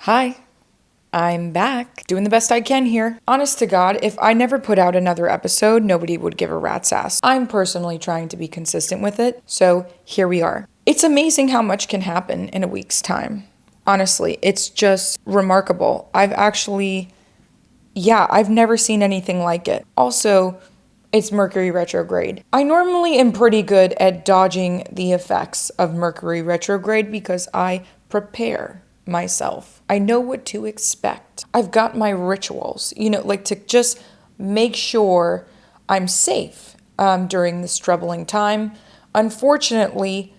Hi, I'm back, doing the best I can here. Honest to God, if I never put out another episode, nobody would give a rat's ass. I'm personally trying to be consistent with it, so here we are. It's amazing how much can happen in a week's time. Honestly, it's just remarkable. I've never seen anything like it. Also, it's Mercury retrograde. I normally am pretty good at dodging the effects of Mercury retrograde because I prepare myself. I know what to expect. I've got my rituals, like to just make sure I'm safe during this troubling time. Unfortunately,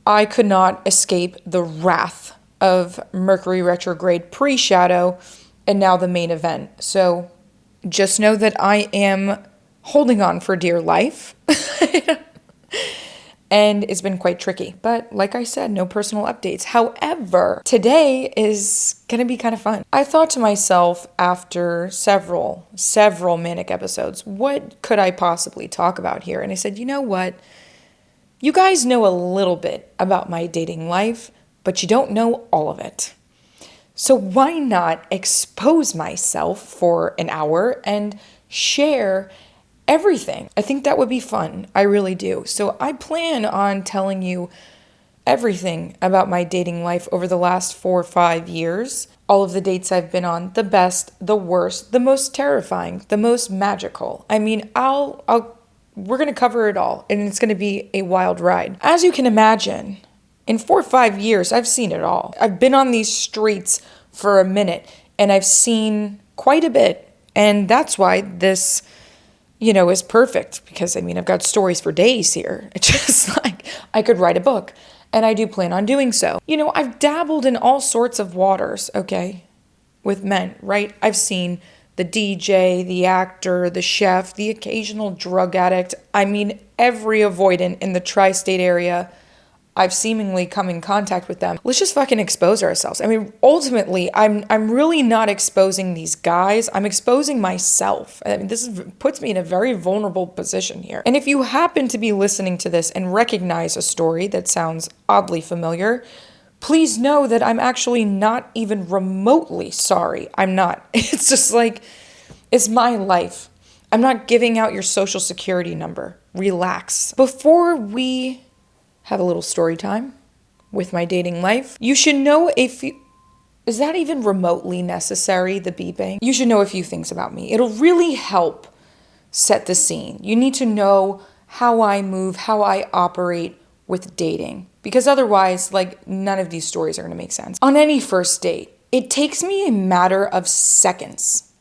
I could not escape the wrath of Mercury retrograde pre-shadow and now the main event. So just know that I am holding on for dear life. And it's been quite tricky. But like I said, no personal updates. However, today is going to be kind of fun. I thought to myself after several manic episodes, what could I possibly talk about here? And I said, you know what? You guys know a little bit about my dating life, but you don't know all of it. So why not expose myself for an hour and share everything? I think that would be fun. I really do. So I plan on telling you everything about my dating life over the last 4 or 5 years. All of the dates I've been on, the best, the worst, the most terrifying, the most magical. I mean, we're going to cover it all, and it's going to be a wild ride. As you can imagine, in 4 or 5 years, I've seen it all. I've been on these streets for a minute, and I've seen quite a bit. And that's why this is perfect, because I've got stories for days here. It's just like I could write a book, and I do plan on doing so. I've dabbled in all sorts of waters, okay, with men, right? I've seen the DJ, the actor, the chef, the occasional drug addict. Every avoidant in the tri-state area, I've seemingly come in contact with them. Let's just fucking expose ourselves. Ultimately, I'm really not exposing these guys. I'm exposing myself. This puts me in a very vulnerable position here. And if you happen to be listening to this and recognize a story that sounds oddly familiar, please know that I'm actually not even remotely sorry. I'm not. It's just like, it's my life. I'm not giving out your social security number. Relax. Before we have a little story time with my dating life, you should know is that even remotely necessary, the beeping? You should know a few things about me. It'll really help set the scene. You need to know how I move, how I operate with dating, because otherwise, none of these stories are going to make sense. On any first date, it takes me a matter of seconds,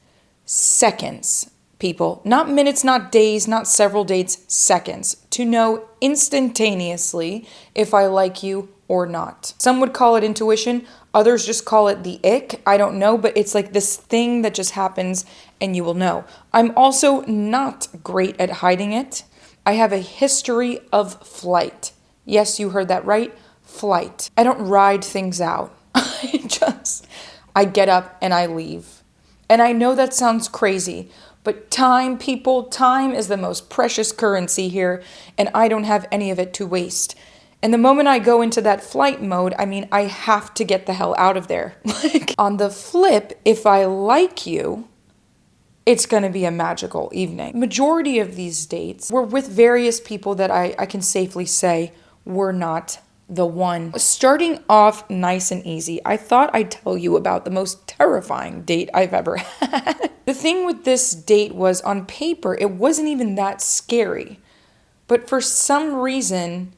people, not minutes, not days, not several dates, seconds, to know instantaneously if I like you or not. Some would call it intuition, others just call it the ick. I don't know, but it's like this thing that just happens and you will know. I'm also not great at hiding it. I have a history of flight. Yes, you heard that right. Flight. I don't ride things out. I get up and I leave. And I know that sounds crazy, but time is the most precious currency here, and I don't have any of it to waste. And the moment I go into that flight mode, I have to get the hell out of there. On the flip, if I like you, it's going to be a magical evening. Majority of these dates were with various people that I can safely say were not the one. Starting off nice and easy, I thought I'd tell you about the most terrifying date I've ever had. The thing with this date was, on paper, it wasn't even that scary. But for some reason,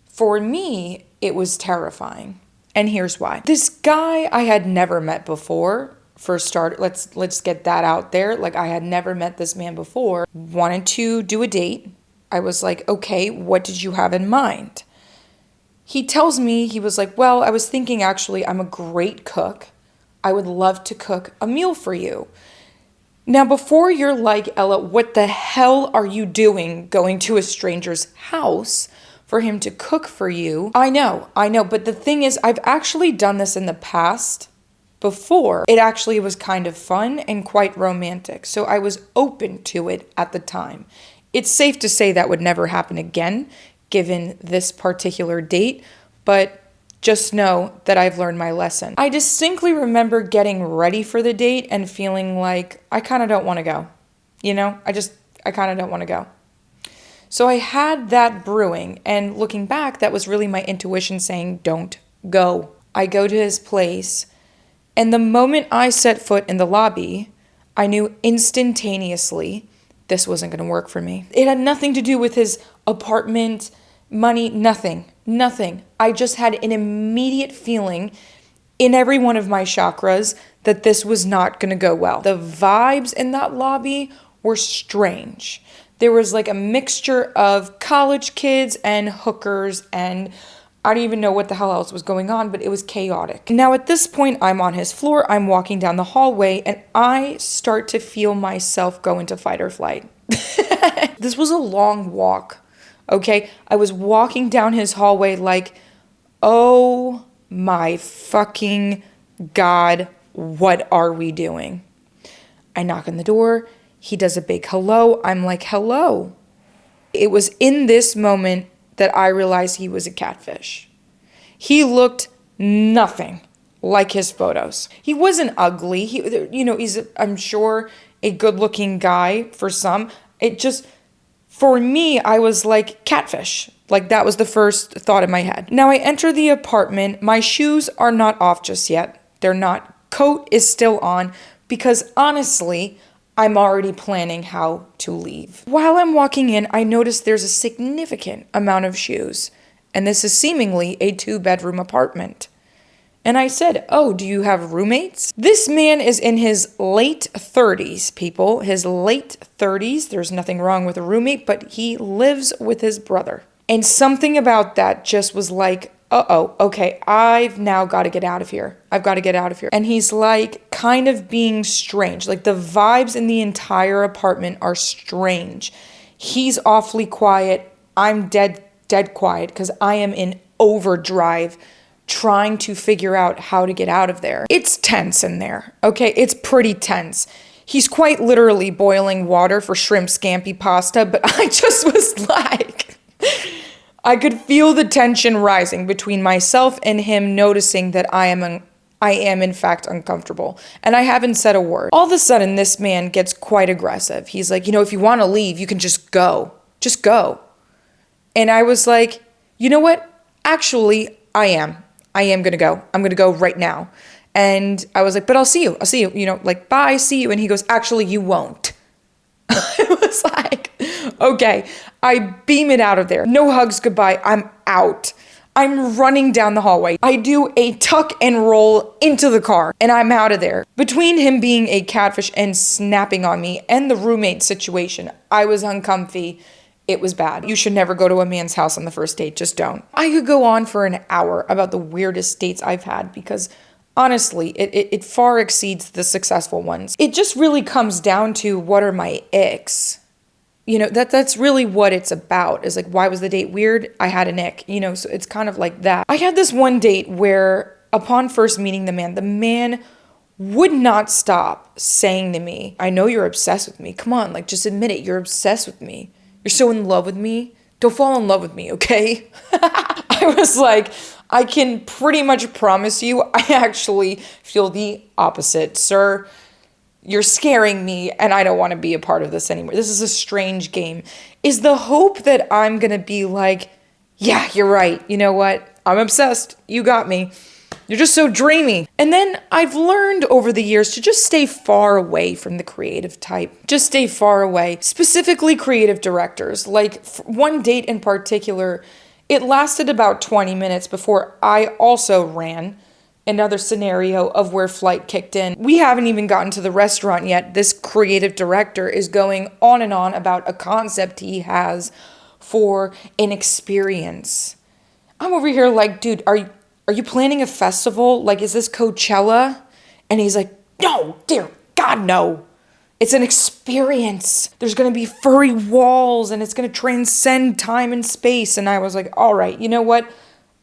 for me, it was terrifying. And here's why. This guy I had never met before. For start, let's get that out there. I had never met this man before. Wanted to do a date. I was like, okay, what did you have in mind? He tells me, he was like, well, I was thinking actually I'm a great cook. I would love to cook a meal for you. Now, before you're like, Ella, what the hell are you doing going to a stranger's house for him to cook for you? I know. But the thing is, I've actually done this in the past before. It actually was kind of fun and quite romantic. So I was open to it at the time. It's safe to say that would never happen again, given this particular date, but Just know that I've learned my lesson. I distinctly remember getting ready for the date and feeling like I kind of don't want to go. I kind of don't want to go. So I had that brewing, and looking back, that was really my intuition saying, don't go. I go to his place, and the moment I set foot in the lobby, I knew instantaneously this wasn't going to work for me. It had nothing to do with his apartment, money, nothing. I just had an immediate feeling in every one of my chakras that this was not going to go well. The vibes in that lobby were strange. There was like a mixture of college kids and hookers, and I don't even know what the hell else was going on, but it was chaotic. Now at this point, I'm on his floor, I'm walking down the hallway, and I start to feel myself go into fight or flight. This was a long walk, okay? I was walking down his hallway like, oh my fucking God, what are we doing? I knock on the door. He does a big hello. I'm like, hello. It was in this moment that I realized he was a catfish. He looked nothing like his photos. He wasn't ugly. He's, I'm sure, a good-looking guy for some. It just, for me, I was like, catfish. Like, that was the first thought in my head. Now, I enter the apartment. My shoes are not off just yet. They're not. Coat is still on because, honestly, I'm already planning how to leave. While I'm walking in, I notice there's a significant amount of shoes, and this is seemingly a 2-bedroom apartment. And I said, oh, do you have roommates? This man is in his late 30s, people. His late 30s. There's nothing wrong with a roommate, but he lives with his brother. And something about that just was like, okay, I've now got to get out of here. I've got to get out of here. And he's like kind of being strange. Like the vibes in the entire apartment are strange. He's awfully quiet. I'm dead quiet because I am in overdrive trying to figure out how to get out of there. It's tense in there, okay? It's pretty tense. He's quite literally boiling water for shrimp scampi pasta, but I just was like, I could feel the tension rising between myself and him, noticing that I am in fact uncomfortable, and I haven't said a word. All of a sudden, this man gets quite aggressive. He's like, if you want to leave, you can just go. Just go. And I was like, you know what? Actually, I am going to go. I'm going to go right now. And I was like, but I'll see you. Like, bye, see you. And he goes, actually, you won't. I was like, okay. I beam it out of there. No hugs, goodbye. I'm out. I'm running down the hallway. I do a tuck and roll into the car, and I'm out of there. Between him being a catfish and snapping on me and the roommate situation, I was uncomfy. It was bad. You should never go to a man's house on the first date. Just don't. I could go on for an hour about the weirdest dates I've had because honestly, it far exceeds the successful ones. It just really comes down to what are my icks. That's really what it's about, is like, why was the date weird? I had an ick, so it's kind of like that. I had this one date where upon first meeting the man would not stop saying to me, I know you're obsessed with me. Come on, like, just admit it. You're obsessed with me. You're so in love with me. Don't fall in love with me, okay? I was like, I can pretty much promise you, I actually feel the opposite, sir. You're scaring me, and I don't want to be a part of this anymore. This is a strange game. Is the hope that I'm going to be like, yeah, you're right. You know what? I'm obsessed. You got me. You're just so dreamy. And then I've learned over the years to just stay far away from the creative type. Just stay far away. Specifically creative directors. Like one date in particular, it lasted about 20 minutes before I also ran another scenario of where flight kicked in. We haven't even gotten to the restaurant yet. This creative director is going on and on about a concept he has for an experience. I'm over here like, dude, are you planning a festival? Like, is this Coachella? And he's like, no, dear God, no. It's an experience. There's going to be furry walls and it's going to transcend time and space. And I was like, all right, you know what?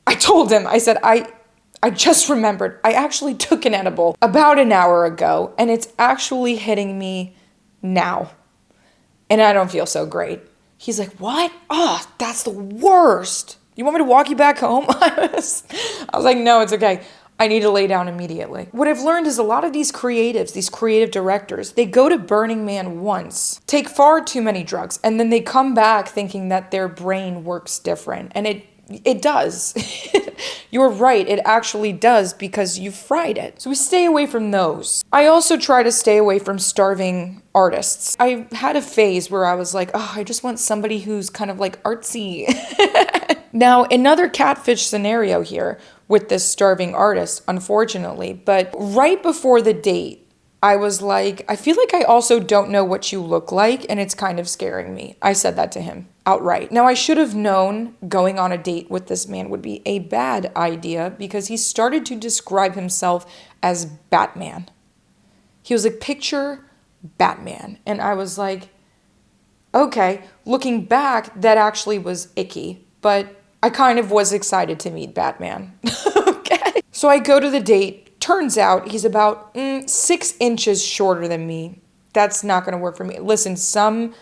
I told him, I said, I just remembered, I actually took an edible about an hour ago and it's actually hitting me now. And I don't feel so great. He's like, what? Oh, that's the worst. You want me to walk you back home? I was like, no, it's okay. I need to lay down immediately. What I've learned is a lot of these creatives, these creative directors, they go to Burning Man once, take far too many drugs, and then they come back thinking that their brain works different. And it does. You're right, it actually does because you fried it. So we stay away from those. I also try to stay away from starving artists. I had a phase where I was like, oh, I just want somebody who's kind of like artsy. Now, another catfish scenario here with this starving artist, unfortunately, but right before the date, I was like, I feel like I also don't know what you look like, and it's kind of scaring me. I said that to him outright. Now, I should have known going on a date with this man would be a bad idea because he started to describe himself as Batman. He was like, picture Batman. And I was like, okay, looking back, that actually was icky, but I kind of was excited to meet Batman. Okay. So I go to the date. Turns out he's about 6 inches shorter than me. That's not going to work for me. Listen, some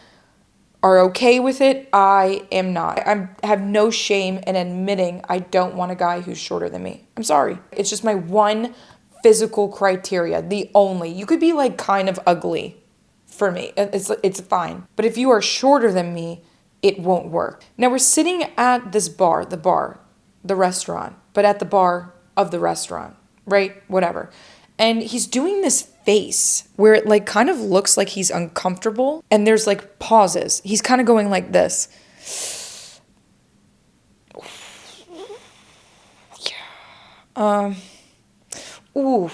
are okay with it. I am not. I have no shame in admitting I don't want a guy who's shorter than me. I'm sorry. It's just my one physical criteria. The only. You could be like kind of ugly for me. It's fine. But if you are shorter than me, it won't work. Now we're sitting at this bar, the restaurant, but at the bar of the restaurant, right? Whatever. And he's doing this face where it like kind of looks like he's uncomfortable and there's like pauses. He's kind of going like this. Yeah. Ooh.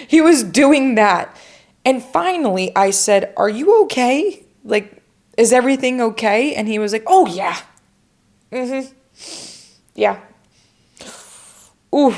He was doing that. And finally I said, "Are you okay? Like, is everything okay?" And he was like, "Oh, yeah. Yeah. Ooh."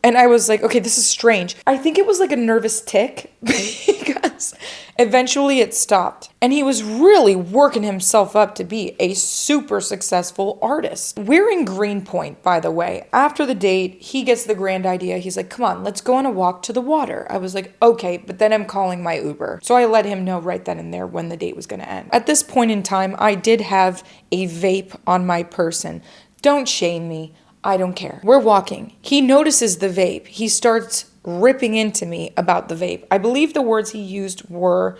And I was like, okay, this is strange. I think it was like a nervous tick because eventually it stopped. And he was really working himself up to be a super successful artist. We're in Greenpoint, by the way. After the date, he gets the grand idea. He's like, come on, let's go on a walk to the water. I was like, okay, but then I'm calling my Uber. So I let him know right then and there when the date was going to end. At this point in time, I did have a vape on my person. Don't shame me. I don't care. We're walking. He notices the vape. He starts ripping into me about the vape. I believe the words he used were,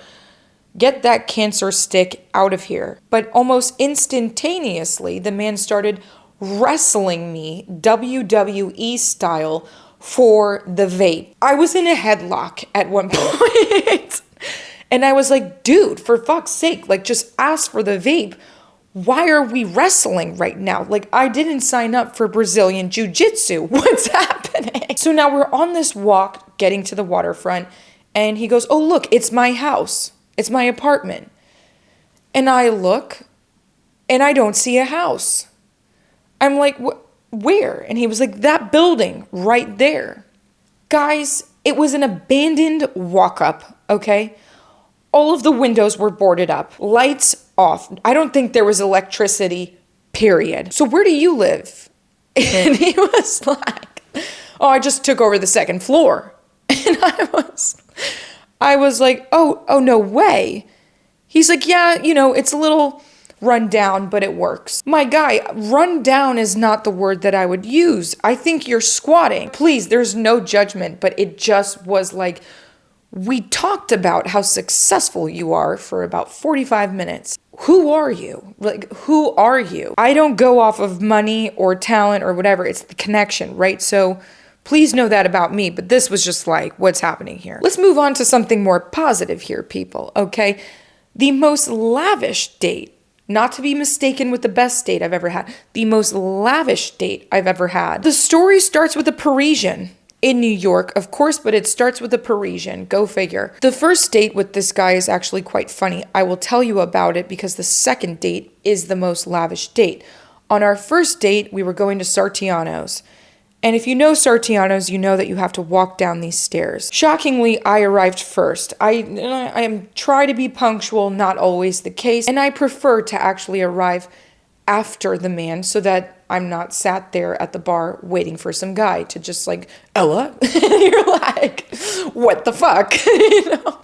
"Get that cancer stick out of here." But almost instantaneously, the man started wrestling me WWE style for the vape. I was in a headlock at one point. And I was like, dude, for fuck's sake, like just ask for the vape. Why are we wrestling right now? Like, I didn't sign up for Brazilian Jiu-Jitsu. What's happening? So now we're on this walk getting to the waterfront, and he goes, oh, look, it's my house. It's my apartment. And I look, and I don't see a house. I'm like, where? And he was like, that building right there. Guys, it was an abandoned walk-up, okay? All of the windows were boarded up, lights off. I don't think there was electricity, period. So where do you live? And he was like, oh, I just took over the second floor. And I was like, oh, no way. He's like, yeah, it's a little run down, but it works. My guy, run down is not the word that I would use. I think you're squatting. Please, there's no judgment, but it just was like, we talked about how successful you are for about 45 minutes. Who are you? Like, who are you? I don't go off of money or talent or whatever. It's the connection, right? So please know that about me. But this was just like, what's happening here? Let's move on to something more positive here, people, okay? The most lavish date, not to be mistaken with the best date I've ever had, the most lavish date I've ever had. The story starts with a Parisian. In New York, of course, but it starts with a Parisian. Go figure. The first date with this guy is actually quite funny. I will tell you about it because the second date is the most lavish date. On our first date, we were going to Sartiano's. And if you know Sartiano's, you know that you have to walk down these stairs. Shockingly, I arrived first. I am try to be punctual, not always the case. And I prefer to actually arrive after the man so that I'm not sat there at the bar waiting for some guy to just like, Ella? You're like, what the fuck?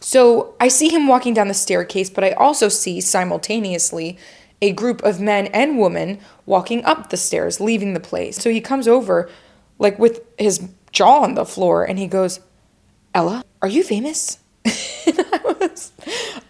So I see him walking down the staircase, but I also see simultaneously a group of men and women walking up the stairs, leaving the place. So he comes over, like with his jaw on the floor, and he goes, Ella, are you famous? And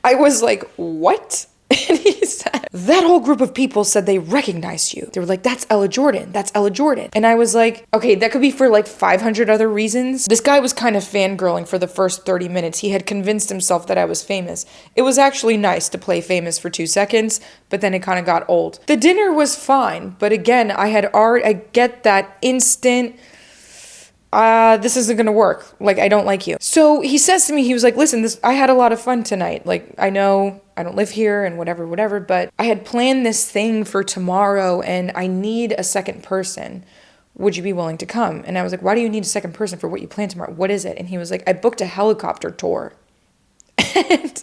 I was like, what? And he said, that whole group of people said they recognized you. They were like, that's Ella Jordan. That's Ella Jordan. And I was like, okay, that could be for like 500 other reasons. This guy was kind of fangirling for the first 30 minutes. He had convinced himself that I was famous. It was actually nice to play famous for 2 seconds, but then it kind of got old. The dinner was fine, but again, I get that instant, this isn't gonna work. Like, I don't like you. So he says to me, he was like, listen, I had a lot of fun tonight. Like, I know I don't live here and whatever, but I had planned this thing for tomorrow and I need a second person. Would you be willing to come? And I was like, why do you need a second person for what you plan tomorrow? What is it? And he was like, I booked a helicopter tour. And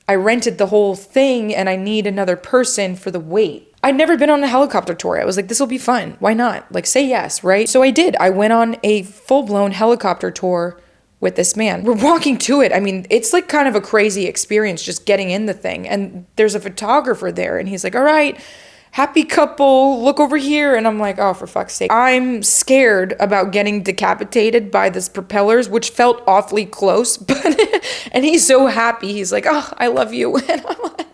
I rented the whole thing and I need another person for the wait. I'd never been on a helicopter tour. I was like, this will be fun. Why not? Like, say yes, right? So I did. I went on a full-blown helicopter tour with this man. We're walking to it. I mean, it's like kind of a crazy experience just getting in the thing. And there's a photographer there and he's like, all right, happy couple, look over here. And I'm like, oh, for fuck's sake. I'm scared about getting decapitated by this propellers, which felt awfully close. But and he's so happy. He's like, oh, I love you. And I'm like,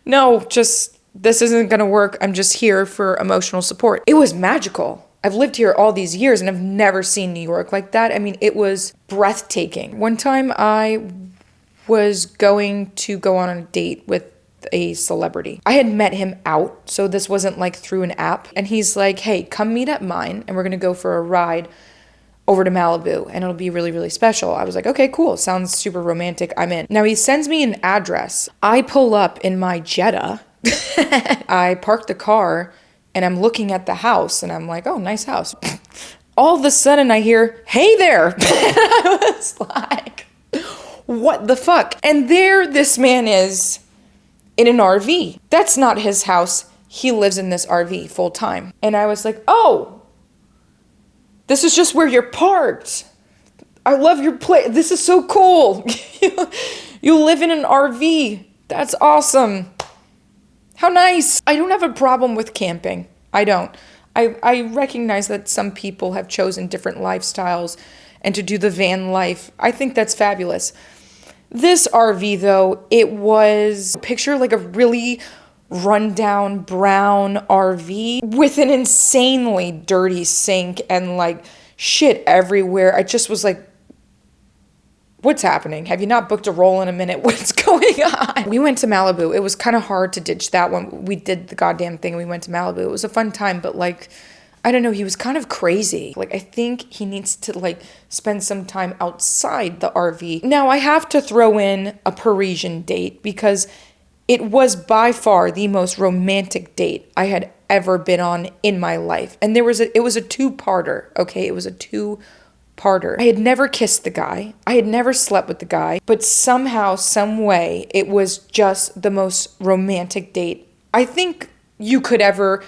no, just, this isn't gonna work. I'm just here for emotional support. It was magical. I've lived here all these years and I've never seen New York like that. I mean, it was breathtaking. One time I was going to go on a date with a celebrity. I had met him out, so this wasn't like through an app. And he's like, hey, come meet at mine and we're gonna go for a ride over to Malibu and it'll be really, really special. I was like, okay, cool. Sounds super romantic. I'm in. Now he sends me an address. I pull up in my Jetta. I park the car and I'm looking at the house and I'm like, oh, nice house. All of a sudden I hear, hey there. And I was like, what the fuck? And there this man is in an RV. That's not his house. He lives in this RV full time. And I was like, oh, this is just where you're parked. I love your place. This is so cool. You live in an RV. That's awesome. How nice. I don't have a problem with camping. I don't. I recognize that some people have chosen different lifestyles and to do the van life. I think that's fabulous. This RV though, it was, picture like a really rundown brown RV with an insanely dirty sink and like shit everywhere. I just was like, what's happening? Have you not booked a roll in a minute? What's going on? We went to Malibu. It was kind of hard to ditch that one. We did the goddamn thing. We went to Malibu. It was a fun time, but like, I don't know. He was kind of crazy. Like, I think he needs to like spend some time outside the RV. Now I have to throw in a Parisian date because it was by far the most romantic date I had ever been on in my life. And it was a two-parter, okay? It was a two-parter. I had never kissed the guy. I had never slept with the guy, but somehow, some way, it was just the most romantic date I think you could ever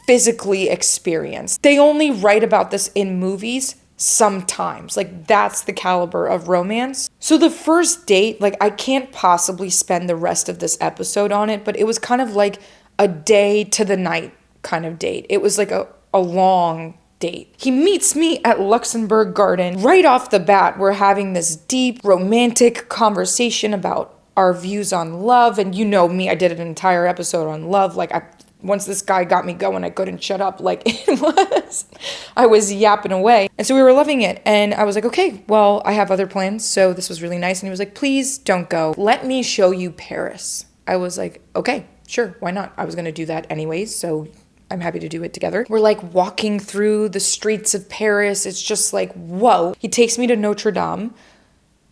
physically experience. They only write about this in movies sometimes. Like, that's the caliber of romance. So the first date, like, I can't possibly spend the rest of this episode on it, but it was kind of like a day to the night kind of date. It was like a long date. He meets me at Luxembourg Garden. Right off the bat, we're having this deep romantic conversation about our views on love. And you know me, I did an entire episode on love. Like, once this guy got me going, I couldn't shut up. Like, I was yapping away. And so we were loving it. And I was like, okay, well, I have other plans. So this was really nice. And he was like, please don't go. Let me show you Paris. I was like, okay, sure, why not? I was going to do that anyways. So I'm happy to do it together. We're like walking through the streets of Paris. It's just like, whoa. He takes me to Notre Dame.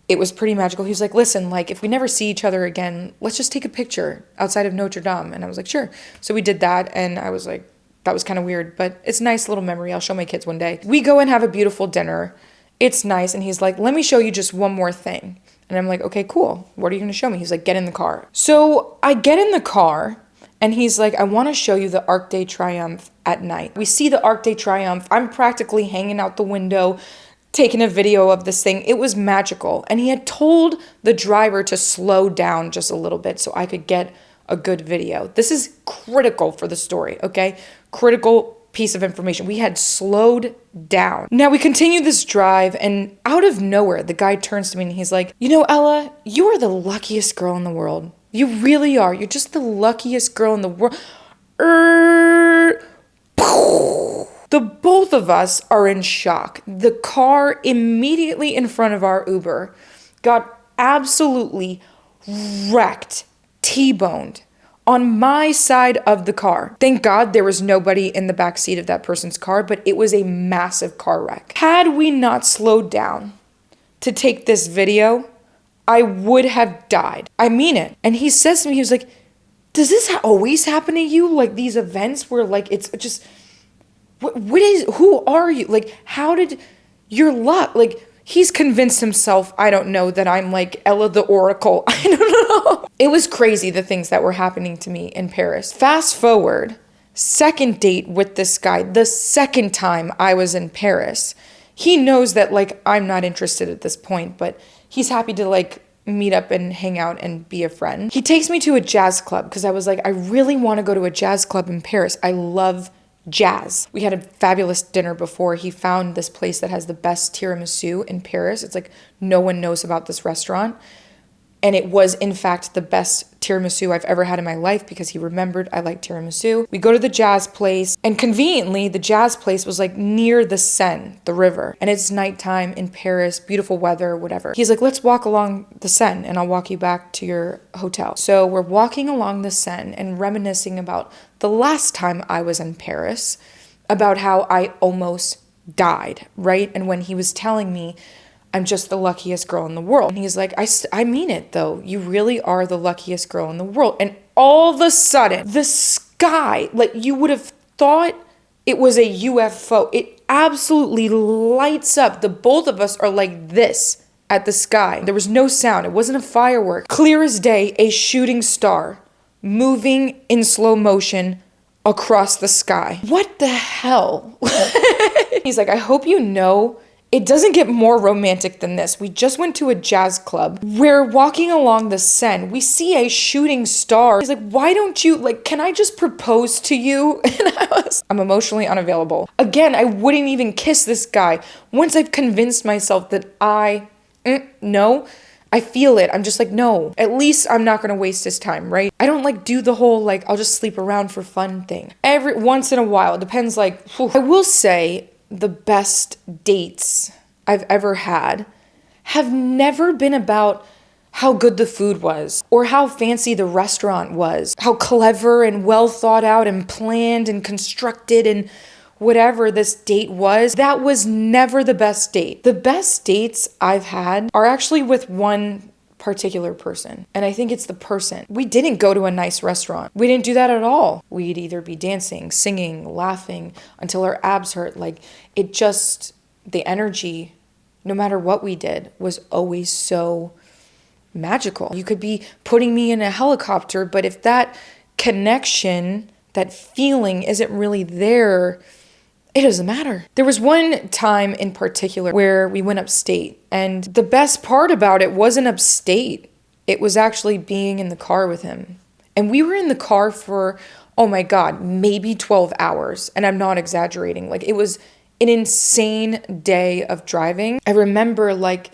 It was pretty magical. He was like, listen, like, if we never see each other again, let's just take a picture outside of Notre Dame. And I was like, sure. So we did that. And I was like, that was kind of weird, but it's a nice little memory. I'll show my kids one day. We go and have a beautiful dinner. It's nice. And he's like, let me show you just one more thing. And I'm like, okay, cool. What are you going to show me? He's like, get in the car. So I get in the car. And he's like, I want to show you the Arc de Triomphe at night. We see the Arc de Triomphe. I'm practically hanging out the window, taking a video of this thing. It was magical. And he had told the driver to slow down just a little bit so I could get a good video. This is critical for the story, okay? Critical piece of information. We had slowed down. Now we continue this drive, and out of nowhere, the guy turns to me and he's like, you know, Ella, you are the luckiest girl in the world. You really are. You're just the luckiest girl in the world. The both of us are in shock. The car immediately in front of our Uber got absolutely wrecked, T-boned on my side of the car. Thank God there was nobody in the back seat of that person's car, but it was a massive car wreck. Had we not slowed down to take this video, I would have died. I mean it. And he says to me, he was like, does this always happen to you? Like these events where like it's just, who are you? Like how did your luck, like he's convinced himself, I don't know, that I'm like Ella the Oracle. I don't know. It was crazy, the things that were happening to me in Paris. Fast forward, second date with this guy, the second time I was in Paris. He knows that like I'm not interested at this point, but he's happy to like meet up and hang out and be a friend. He takes me to a jazz club because I was like, I really want to go to a jazz club in Paris. I love jazz. We had a fabulous dinner before. He found this place that has the best tiramisu in Paris. It's like no one knows about this restaurant. And it was, in fact, the best tiramisu I've ever had in my life because he remembered I like tiramisu. We go to the jazz place, and conveniently, the jazz place was like near the Seine, the river. And it's nighttime in Paris, beautiful weather, whatever. He's like, let's walk along the Seine and I'll walk you back to your hotel. So we're walking along the Seine and reminiscing about the last time I was in Paris, about how I almost died, right? And when he was telling me, I'm just the luckiest girl in the world. And he's like, I mean it though. You really are the luckiest girl in the world. And all of a sudden, the sky, like you would have thought it was a UFO. It absolutely lights up. The both of us are like this at the sky. There was no sound. It wasn't a firework. Clear as day, a shooting star moving in slow motion across the sky. What the hell? He's like, I hope you know it doesn't get more romantic than this. We just went to a jazz club. We're walking along the Seine. We see a shooting star. He's like, why don't you, like, can I just propose to you? And I'm emotionally unavailable. Again, I wouldn't even kiss this guy. Once I've convinced myself that no, I feel it. I'm just like, no, at least I'm not going to waste his time, right? I don't like do the whole, like, I'll just sleep around for fun thing. Every once in a while, it depends, like, I will say, the best dates I've ever had have never been about how good the food was or how fancy the restaurant was, how clever and well thought out and planned and constructed and whatever this date was. That was never the best date. The best dates I've had are actually with one particular person. And I think it's the person. We didn't go to a nice restaurant. We didn't do that at all. We'd either be dancing, singing, laughing until our abs hurt. Like it just, the energy, no matter what we did, was always so magical. You could be putting me in a helicopter, but if that connection, that feeling isn't really there, it doesn't matter. There was one time in particular where we went upstate, and the best part about it wasn't upstate. It was actually being in the car with him. And we were in the car for, oh my God, maybe 12 hours. And I'm not exaggerating. Like it was an insane day of driving. I remember like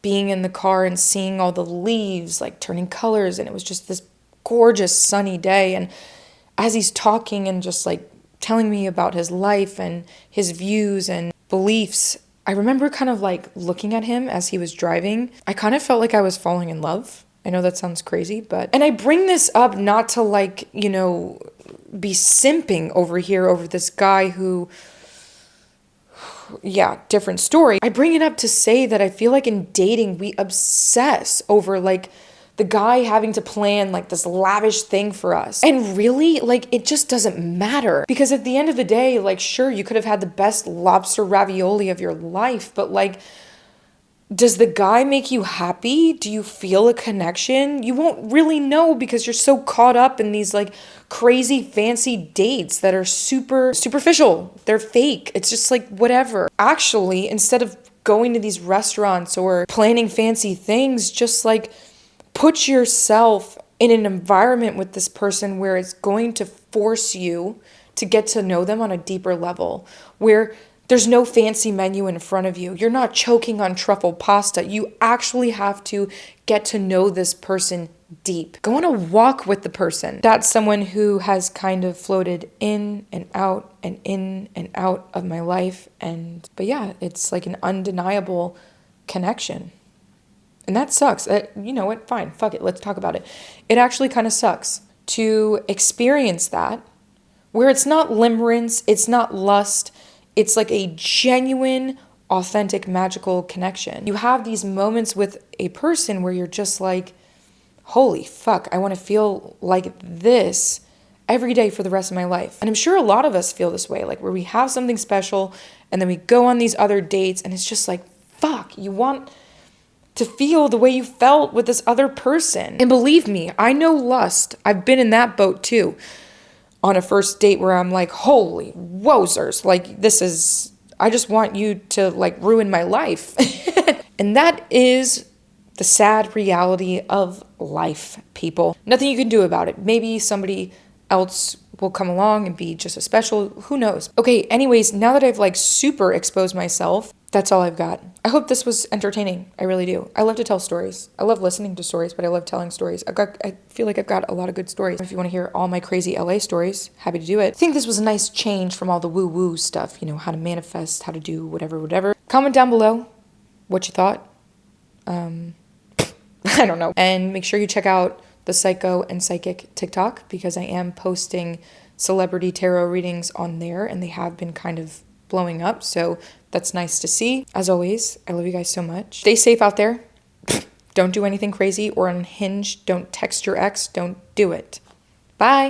being in the car and seeing all the leaves like turning colors, and it was just this gorgeous sunny day. And as he's talking and just like telling me about his life and his views and beliefs, I remember kind of like looking at him as he was driving. I kind of felt like I was falling in love. I know that sounds crazy, and I bring this up not to like, you know, be simping over here over this guy who, yeah, different story. I bring it up to say that I feel like in dating, we obsess over like the guy having to plan like this lavish thing for us. And really, like, it just doesn't matter. Because at the end of the day, like, sure, you could have had the best lobster ravioli of your life, but like, does the guy make you happy? Do you feel a connection? You won't really know because you're so caught up in these like crazy fancy dates that are super superficial. They're fake. It's just like whatever. Actually, instead of going to these restaurants or planning fancy things, just like put yourself in an environment with this person where it's going to force you to get to know them on a deeper level, where there's no fancy menu in front of you. You're not choking on truffle pasta. You actually have to get to know this person deep. Go on a walk with the person. That's someone who has kind of floated in and out and in and out of my life. But yeah, it's like an undeniable connection. And that sucks. You know what? Fine. Fuck it. Let's talk about it. It actually kind of sucks to experience that, where it's not limerence, it's not lust, it's like a genuine, authentic, magical connection. You have these moments with a person where you're just like, holy fuck, I want to feel like this every day for the rest of my life. And I'm sure a lot of us feel this way, like where we have something special and then we go on these other dates and it's just like, fuck, you want to feel the way you felt with this other person. And believe me, I know lust. I've been in that boat too. On a first date where I'm like, holy wozers, like I just want you to like ruin my life. And that is the sad reality of life, people. Nothing you can do about it. Maybe somebody else will come along and be just as special. Who knows? Okay, anyways, now that I've like super exposed myself, that's all I've got. I hope this was entertaining. I really do. I love to tell stories. I love listening to stories, but I love telling stories. I feel like I've got a lot of good stories. If you want to hear all my crazy LA stories, happy to do it. I think this was a nice change from all the woo-woo stuff, you know, how to manifest, how to do whatever. Comment down below what you thought. I don't know. And make sure you check out the Psycho and Psychic TikTok, because I am posting celebrity tarot readings on there and they have been kind of blowing up. So that's nice to see. As always, I love you guys so much. Stay safe out there. Don't do anything crazy or unhinged. Don't text your ex. Don't do it. Bye.